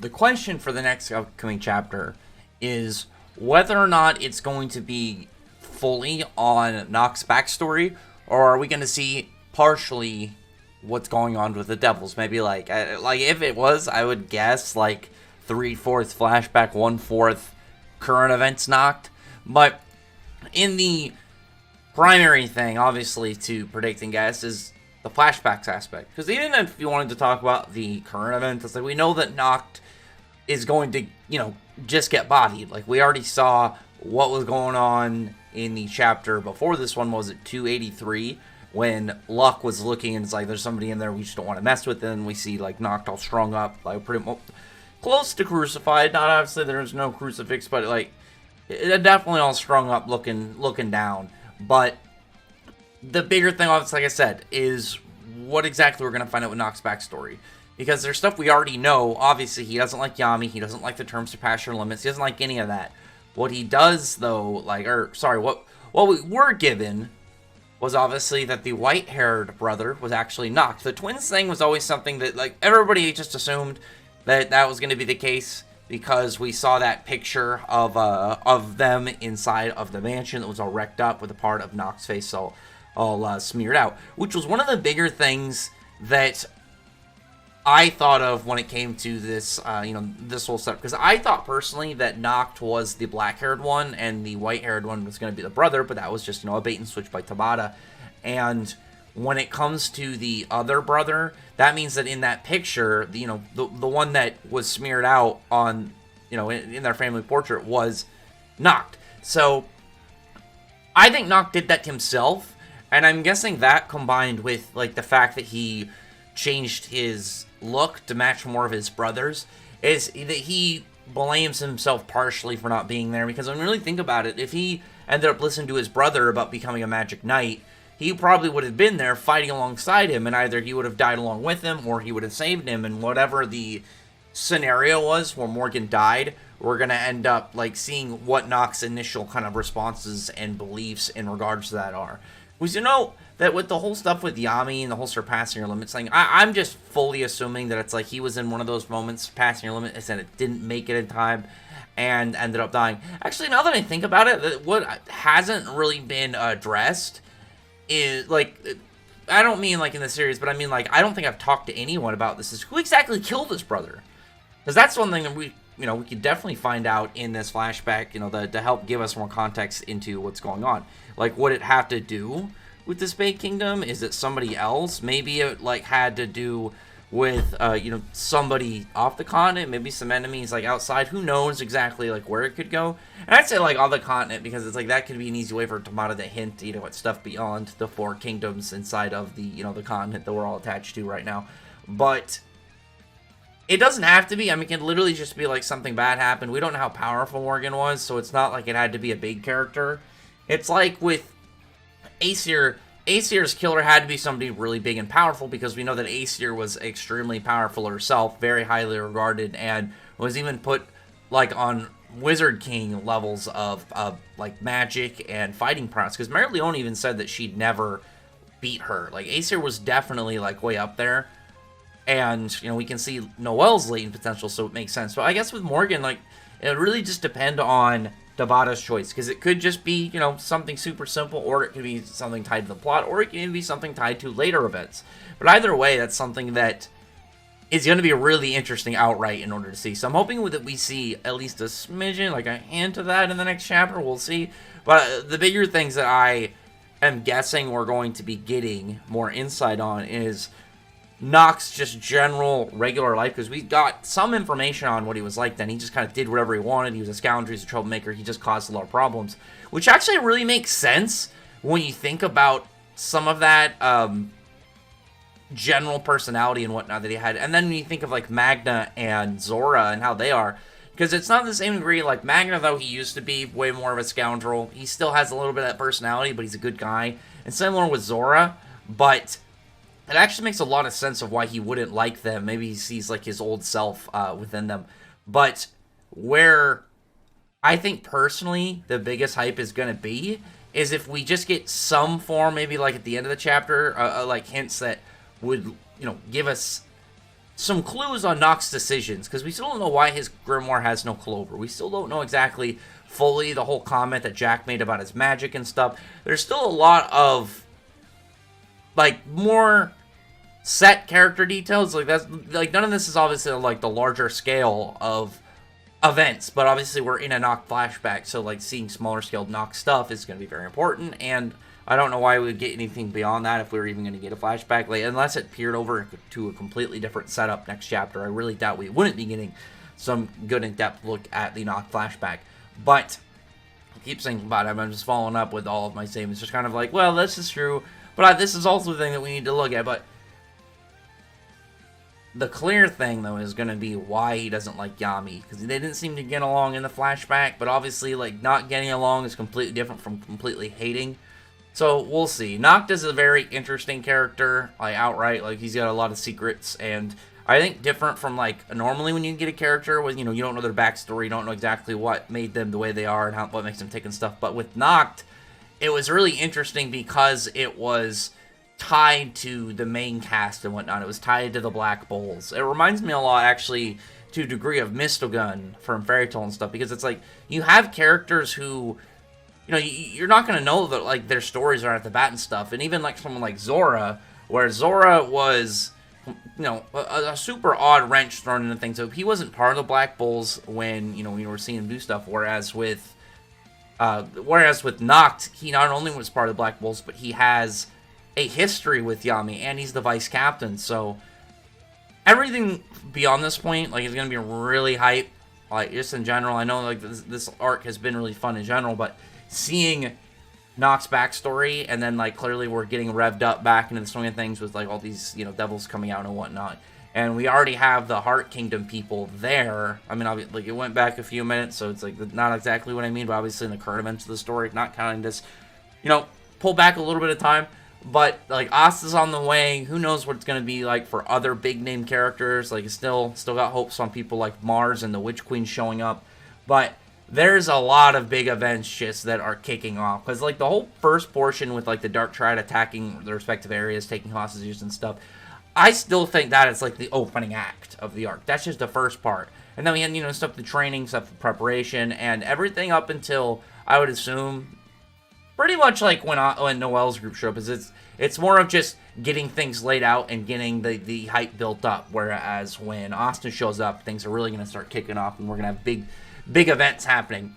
the question for the next upcoming chapter is whether or not it's going to be fully on Nox's backstory, or are we going to see partially what's going on with the Devils? Maybe like if it was, I would guess like 3/4 flashback, 1/4 current events knocked. But in the primary thing, obviously, to predict and guess is the flashbacks aspect. Because even if you wanted to talk about the current event, it's like we know that Noct is going to, just get bodied. Like, we already saw what was going on in the chapter before this one. Was it 283? When Luck was looking and it's like, there's somebody in there we just don't want to mess with. And we see, like, Noct all strung up, like, pretty much close to crucified. Not obviously, there's no crucifix, but, like, it definitely all strung up looking down. But the bigger thing, obviously, like I said, is what exactly we're going to find out with Nox's backstory. Because there's stuff we already know. Obviously, he doesn't like Yami. He doesn't like the terms to pass your limits. He doesn't like any of that. What he does, though, what we were given was obviously that the white-haired brother was actually Nox. The twins thing was always something that, like, everybody just assumed that was going to be the case because we saw that picture of them inside of the mansion that was all wrecked up with a part of Nox's face all smeared out, which was one of the bigger things that I thought of when it came to this, this whole stuff. Because I thought personally that Noct was the black-haired one and the white-haired one was going to be the brother, but that was just, a bait and switch by Tabata. And when it comes to the other brother, that means that in that picture, the one that was smeared out on, in their family portrait was Noct. So I think Noct did that himself, and I'm guessing that combined with, like, the fact that he changed his look to match more of his brother's is that he blames himself partially for not being there. Because when you really think about it, if he ended up listening to his brother about becoming a magic knight, he probably would have been there fighting alongside him, and either he would have died along with him or he would have saved him. And whatever the scenario was where Morgan died, we're going to end up like seeing what Nox's initial kind of responses and beliefs in regards to that are. Because that with the whole stuff with Yami and the whole surpassing your limits thing, I'm just fully assuming that it's like he was in one of those moments, passing your limit, and it didn't make it in time and ended up dying. Actually, now that I think about it, what hasn't really been addressed is, like, I don't mean like in the series, but I mean like I don't think I've talked to anyone about this, is who exactly killed his brother. Because that's one thing that we could definitely find out in this flashback, to help give us more context into what's going on. Like, what it have to do with the Spade Kingdom? Is it somebody else? Maybe it, like, had to do with, somebody off the continent, maybe some enemies, like, outside. Who knows exactly, like, where it could go? And I'd say, like, on the continent, because it's, like, that could be an easy way for Tamada to hint, at stuff beyond the four kingdoms inside of the, the continent that we're all attached to right now. But it doesn't have to be. I mean, it can literally just be, like, something bad happened. We don't know how powerful Morgan was, so it's not like it had to be a big character. It's like with Aesir. Aesir's killer had to be somebody really big and powerful, because we know that Aesir was extremely powerful herself, very highly regarded, and was even put, like, on Wizard King levels of like, magic and fighting prowess. Because Mary Leone even said that she'd never beat her. Like, Aesir was definitely, like, way up there. And, we can see Noelle's latent potential, so it makes sense. But I guess with Morgan, like, it really just depend on Tabata's choice. Because it could just be, something super simple, or it could be something tied to the plot, or it can be something tied to later events. But either way, that's something that is going to be really interesting outright in order to see. So I'm hoping that we see at least a smidgen, like a hint of that in the next chapter. We'll see. But the bigger things that I am guessing we're going to be getting more insight on is Nox's just general regular life, because we got some information on what he was like then. He just kind of did whatever he wanted. He was a scoundrel, he's a troublemaker, he just caused a lot of problems, which actually really makes sense when you think about some of that general personality and whatnot that he had. And then when you think of, like, Magna and Zora and how they are, because it's not the same degree. Like, Magna, though, he used to be way more of a scoundrel, he still has a little bit of that personality, but he's a good guy. And similar with Zora, but it actually makes a lot of sense of why he wouldn't like them. Maybe he sees, like, his old self within them. But where I think personally the biggest hype is going to be is if we just get some form, maybe like at the end of the chapter, like hints that would, give us some clues on Noct's decisions, because we still don't know why his grimoire has no Clover. We still don't know exactly fully the whole comment that Jack made about his magic and stuff. There's still a lot of, like, more set character details. Like, that's, like, none of this is obviously, like, the larger scale of events, but obviously we're in a Noct flashback, so, like, seeing smaller scale Noct stuff is going to be very important, and I don't know why we would get anything beyond that if we were even going to get a flashback. Like, unless it peered over to a completely different setup next chapter, I really doubt we wouldn't be getting some good in-depth look at the Noct flashback. But I keep thinking about it. I'm just following up with all of my statements. Just kind of like, well, this is true, but this is also the thing that we need to look at. But the clear thing, though, is going to be why he doesn't like Yami. Because they didn't seem to get along in the flashback, but obviously, like, not getting along is completely different from completely hating. So, we'll see. Noct is a very interesting character, like, outright. Like, he's got a lot of secrets, and I think different from, like, normally when you get a character with, you know, you don't know their backstory, you don't know exactly what made them the way they are and what makes them tick and stuff. But with Noct, it was really interesting because it was tied to the main cast and whatnot. It was tied to the Black Bulls. It reminds me a lot, actually, to a degree of Mistogun from Fairy Tail and stuff, because it's like, you have characters who, you know, you're not going to know that, like, their stories are at the bat and stuff. And even, like, someone like Zora, where Zora was, you know, a super odd wrench thrown into things. So he wasn't part of the Black Bulls when, you know, we were seeing him do stuff. Whereas with Noct, he not only was part of the Black Bulls, but he has a history with Yami, and he's the vice captain. So everything beyond this point, like, is going to be really hype. Like, just in general, I know, like, this arc has been really fun in general, but seeing Noct's backstory, and then, like, clearly we're getting revved up back into the swing of things with, like, all these, you know, devils coming out and whatnot. And we already have the Heart Kingdom people there. I mean, like, it went back a few minutes, so it's, like, not exactly what I mean, but obviously in the current events of the story, not counting this, you know, pull back a little bit of time. But, like, Asta's on the way. Who knows what it's going to be like for other big-name characters. Like, it's still got hopes on people like Mars and the Witch Queen showing up. But there's a lot of big events just that are kicking off. Because, like, the whole first portion with, like, the Dark Triad attacking the respective areas, taking hostages and stuff, I still think that is, like, the opening act of the arc. That's just the first part. And then we had, you know, stuff, the training, stuff, the preparation, and everything up until, I would assume, pretty much like when Noelle's group showed up. It's more of just getting things laid out and getting the hype built up. Whereas when Austin shows up, things are really going to start kicking off, and we're going to have big events happening.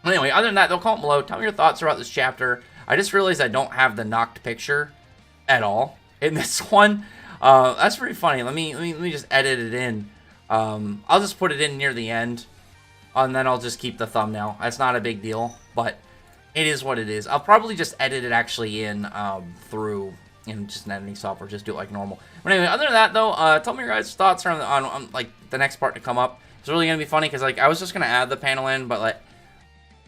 Anyway, other than that, though, comment below. Tell me your thoughts about this chapter. I just realized I don't have the Noct picture at all in this one. That's pretty funny. Let me just edit it in. I'll just put it in near the end, and then I'll just keep the thumbnail. That's not a big deal, but it is what it is. I'll probably just edit it actually in through just an editing software, just do it like normal. But anyway, other than that, though, tell me your guys' thoughts on like the next part to come up. It's really gonna be funny because, like, I was just gonna add the panel in, but, like,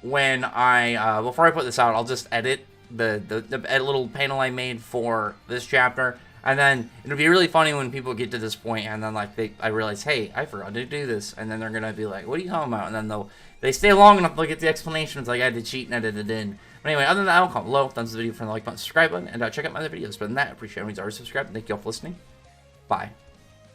when I before I put this out, I'll just edit the little panel I made for this chapter, and then it'll be really funny when people get to this point and then, like, I realize, hey, I forgot to do this, and then they're gonna be like, what are you talking about? And then they stay long enough to get the explanations, like I had to cheat and edit it in. But anyway, other than that, I'll comment below, thumbs the video for the like button, subscribe button, and check out my other videos. But than that, I appreciate everyone's already subscribed. Thank you all for listening. Bye.